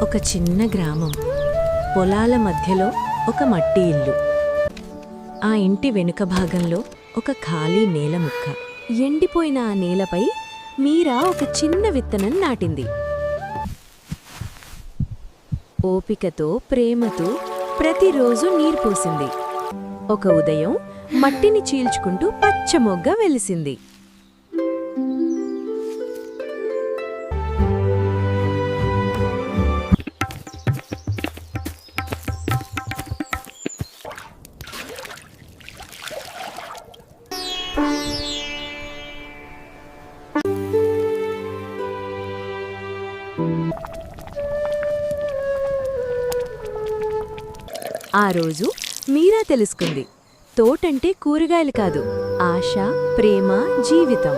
ఒక చిన్న గ్రామం. పొలాల మధ్యలో ఒక మట్టి ఇల్లు. ఆ ఇంటి వెనుక భాగంలో ఒక ఖాళీ నేల ముక్క. ఎండిపోయిన ఆ నేలపై మీరా ఒక చిన్న విత్తనం నాటింది. ఓపికతో, ప్రేమతో ప్రతిరోజు నీరు పోసింది. ఒక ఉదయం మట్టిని చీల్చుకుంటూ పచ్చమొగ్గ వెలిసింది. ఆ రోజు మీరా తెలుసుకుంది, తోటంటే కూరగాయలు కాదు, ఆశ, ప్రేమ, జీవితం.